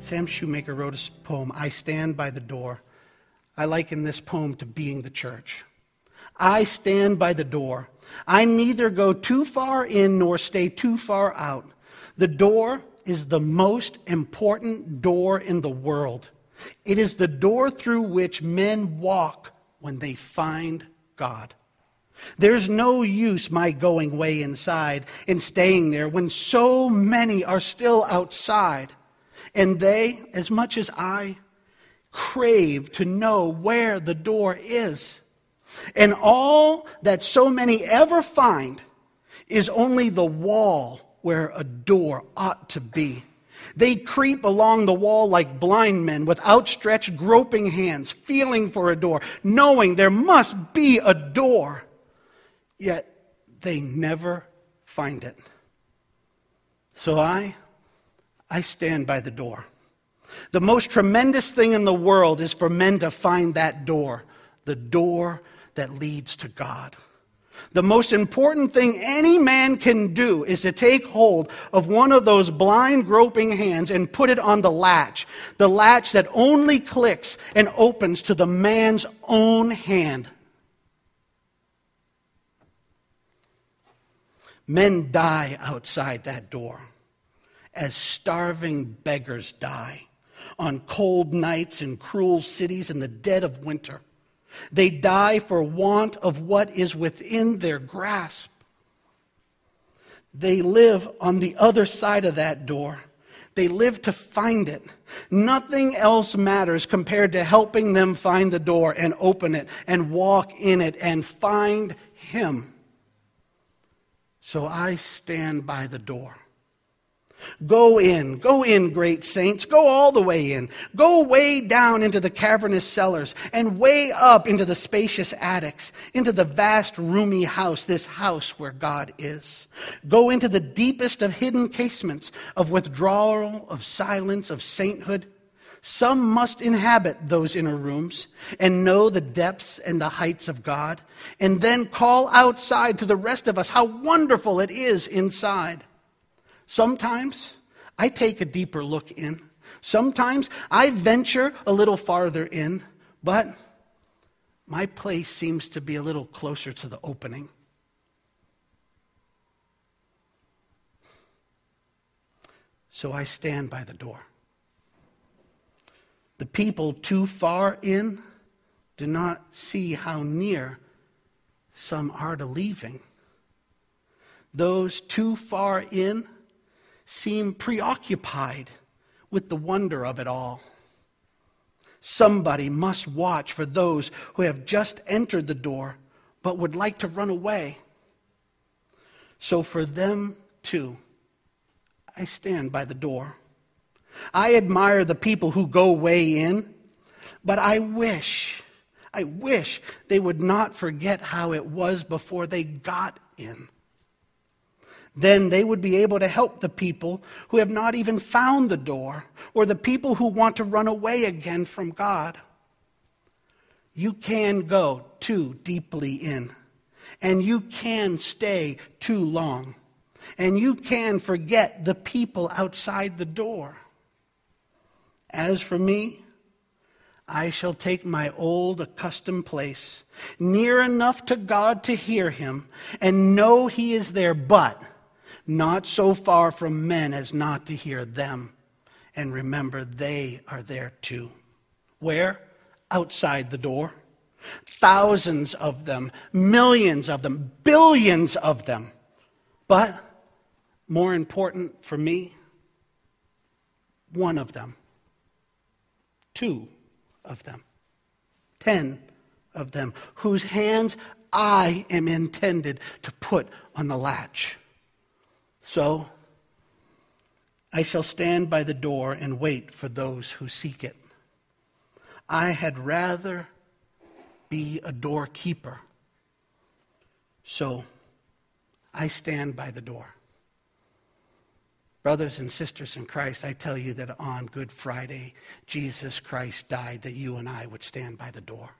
Sam Shoemaker wrote a poem, I Stand by the Door. I liken this poem to being the church. I stand by the door. I neither go too far in nor stay too far out. The door is the most important door in the world. It is the door through which men walk when they find God. There's no use my going way inside and staying there when so many are still outside. And they, as much as I, crave to know where the door is. And all that so many ever find is only the wall where a door ought to be. They creep along the wall like blind men with outstretched, groping hands, feeling for a door, knowing there must be a door. Yet they never find it. So I stand by the door. The most tremendous thing in the world is for men to find that door, the door that leads to God. The most important thing any man can do is to take hold of one of those blind, groping hands and put it on the latch that only clicks and opens to the man's own hand. Men die outside that door, as starving beggars die on cold nights in cruel cities in the dead of winter. They die for want of what is within their grasp. They live on the other side of that door. They live to find it. Nothing else matters compared to helping them find the door and open it and walk in it and find Him. So I stand by the door. Go in, great saints, go all the way in. Go way down into the cavernous cellars and way up into the spacious attics, into the vast roomy house, this house where God is. Go into the deepest of hidden casements, of withdrawal, of silence, of sainthood. Some must inhabit those inner rooms and know the depths and the heights of God, and then call outside to the rest of us how wonderful it is inside. Sometimes I take a deeper look in. Sometimes I venture a little farther in, but my place seems to be a little closer to the opening. So I stand by the door. The people too far in do not see how near some are to leaving. Those too far in seem preoccupied with the wonder of it all. Somebody must watch for those who have just entered the door but would like to run away. So for them too, I stand by the door. I admire the people who go way in, but I wish they would not forget how it was before they got in. Then they would be able to help the people who have not even found the door, or the people who want to run away again from God. You can go too deeply in, and you can stay too long, and you can forget the people outside the door. As for me, I shall take my old accustomed place, near enough to God to hear Him, and know He is there, but not so far from men as not to hear them. And remember, they are there too. Where? Outside the door. Thousands of them, millions of them, billions of them. But more important for me, one of them, 2 of them, 10 of them, whose hands I am intended to put on the latch. So I shall stand by the door and wait for those who seek it. I had rather be a doorkeeper. So I stand by the door. Brothers and sisters in Christ, I tell you that on Good Friday, Jesus Christ died that you and I would stand by the door.